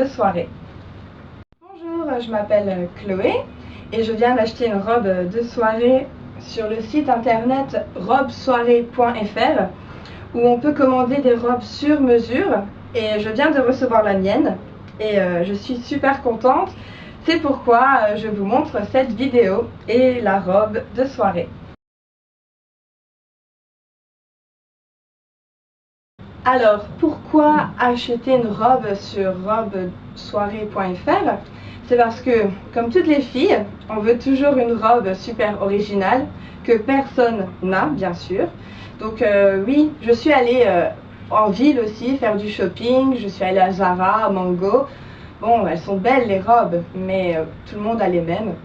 de soirée. Bonjour, je m'appelle Chloé et je viens d'acheter une robe de soirée sur le site internet robesoirée.fr où on peut commander des robes sur mesure et je viens de recevoir la mienne et je suis super contente. C'est pourquoi je vous montre cette vidéo et la robe de soirée. Alors, pourquoi acheter une robe sur robesoirée.fr? C'est parce que, comme toutes les filles, on veut toujours une robe super originale, que personne n'a, bien sûr. Donc oui, je suis allée en ville aussi faire du shopping, je suis allée à Zara, à Mango. Bon, elles sont belles les robes, mais tout le monde a les mêmes.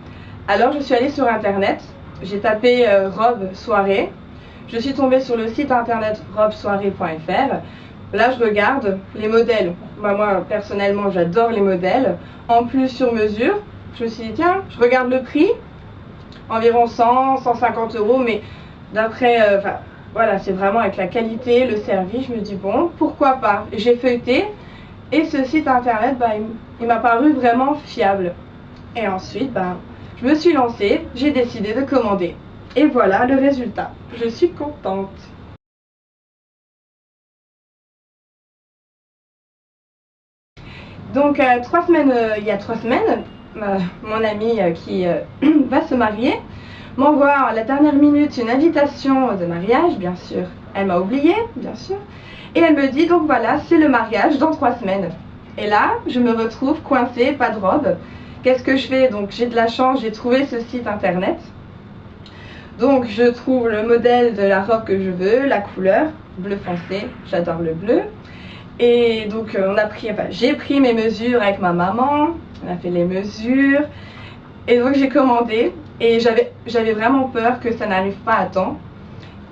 Alors je suis allée sur internet, j'ai tapé robe soirée. Je suis tombée sur le site internet robesoirée.fr. Là, je regarde les modèles. Moi, personnellement, j'adore les modèles. En plus, sur mesure, je me suis dit, tiens, je regarde le prix, environ 100, 150 euros, mais d'après, voilà, c'est vraiment avec la qualité, le service, je me dis, bon, pourquoi pas. J'ai feuilleté, et ce site internet, il m'a paru vraiment fiable. Et ensuite, je me suis lancée, j'ai décidé de commander. Et voilà le résultat. Je suis contente. Donc, il y a 3 semaines, mon amie qui va se marier m'envoie à la dernière minute une invitation de mariage, bien sûr. Elle m'a oubliée, bien sûr. Et elle me dit, donc voilà, c'est le mariage dans 3 semaines. Et là, je me retrouve coincée, pas de robe. Qu'est-ce que je fais? Donc, j'ai de la chance, j'ai trouvé ce site internet. Donc, je trouve le modèle de la robe que je veux, la couleur, bleu foncé, j'adore le bleu. Et donc j'ai pris mes mesures avec ma maman, on a fait les mesures, et donc j'ai commandé, et j'avais vraiment peur que ça n'arrive pas à temps.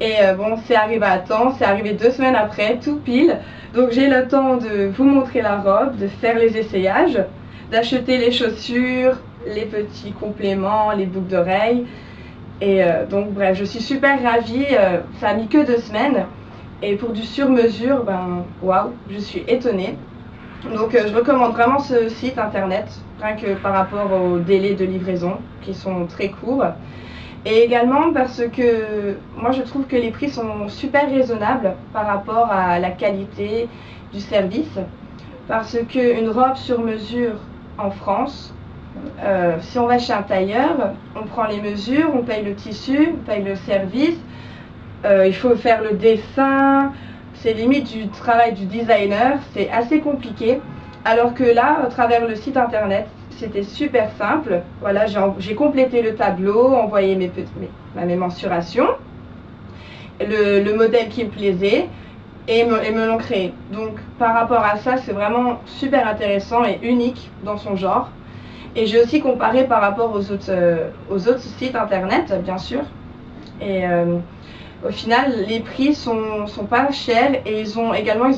Et bon, c'est arrivé à temps, c'est arrivé 2 semaines après, tout pile. Donc j'ai le temps de vous montrer la robe, de faire les essayages, d'acheter les chaussures, les petits compléments, les boucles d'oreilles. Et donc bref, je suis super ravie, ça a mis que 2 semaines. Et pour du sur-mesure, waouh, je suis étonnée. Donc je recommande vraiment ce site internet, rien que par rapport aux délais de livraison qui sont très courts. Et également parce que moi je trouve que les prix sont super raisonnables par rapport à la qualité du service. Parce qu'une robe sur mesure en France, si on va chez un tailleur, on prend les mesures, on paye le tissu, on paye le service. Il faut faire le dessin, c'est limite du travail du designer, c'est assez compliqué. Alors que là, à travers le site internet, c'était super simple. Voilà, j'ai complété le tableau, envoyé mes mensurations, le modèle qui me plaisait, et me l'ont créé. Donc par rapport à ça, c'est vraiment super intéressant et unique dans son genre. Et j'ai aussi comparé par rapport aux autres sites internet, bien sûr. Et au final, les prix sont pas chers et ils ont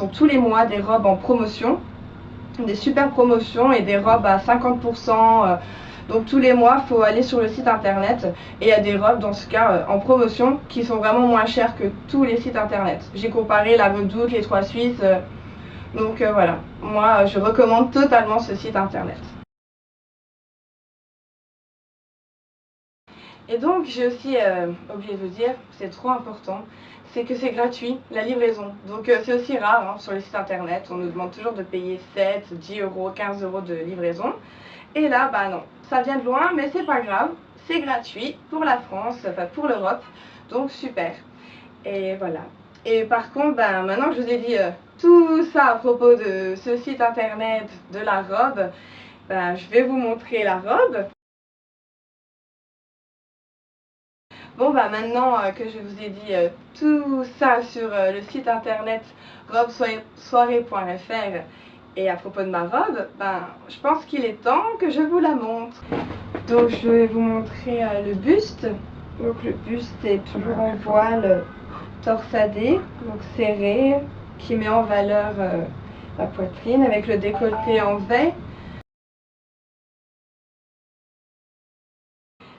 tous les mois des robes en promotion, des super promotions et des robes à 50%. Donc tous les mois, il faut aller sur le site internet et il y a des robes dans ce cas en promotion qui sont vraiment moins chères que tous les sites internet. J'ai comparé la Redoute, les Trois Suisses. Donc voilà, moi je recommande totalement ce site internet. Et donc j'ai aussi oublié de vous dire, c'est trop important, c'est que c'est gratuit, la livraison. Donc c'est aussi rare sur les sites internet, on nous demande toujours de payer 7, 10 euros, 15 euros de livraison. Et là, non, ça vient de loin, mais c'est pas grave, c'est gratuit pour la France, enfin pour l'Europe, donc super. Et voilà. Et par contre, maintenant que je vous ai dit tout ça à propos de ce site internet, de la robe, je vais vous montrer la robe. Bon, maintenant que je vous ai dit tout ça sur le site internet robesoirée.fr et à propos de ma robe, je pense qu'il est temps que je vous la montre. Donc je vais vous montrer le buste. Donc le buste est toujours en voile torsadé, donc serré, qui met en valeur la poitrine avec le décolleté en V.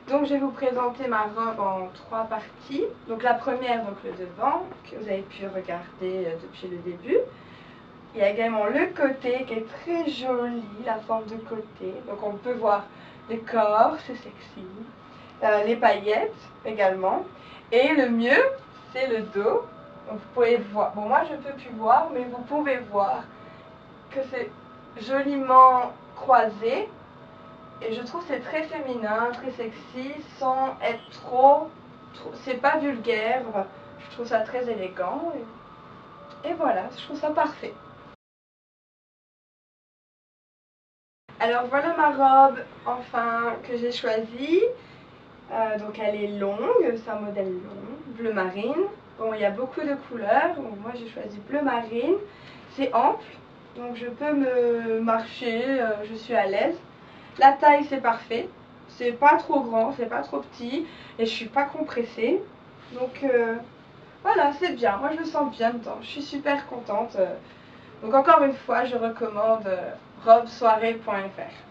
Donc je vais vous présenter ma robe en 3 parties. Donc la première, donc le devant, que vous avez pu regarder depuis le début. Il y a également le côté qui est très joli, la forme de côté. Donc on peut voir le corps, c'est sexy. Les paillettes également. Et le mieux, c'est le dos. Donc vous pouvez voir, bon moi je ne peux plus voir, mais vous pouvez voir que c'est joliment croisé. Et je trouve c'est très féminin, très sexy, sans être trop c'est pas vulgaire. Enfin, je trouve ça très élégant. Et voilà, je trouve ça parfait. Alors voilà ma robe, enfin, que j'ai choisie. Donc elle est longue, c'est un modèle long, bleu marine. Bon, il y a beaucoup de couleurs, donc moi j'ai choisi bleu marine. C'est ample, donc je peux me marcher, je suis à l'aise. La taille c'est parfait, c'est pas trop grand, c'est pas trop petit, et je suis pas compressée. Donc voilà, c'est bien, moi je me sens bien dedans, je suis super contente. Donc encore une fois, je recommande robesoirée.fr.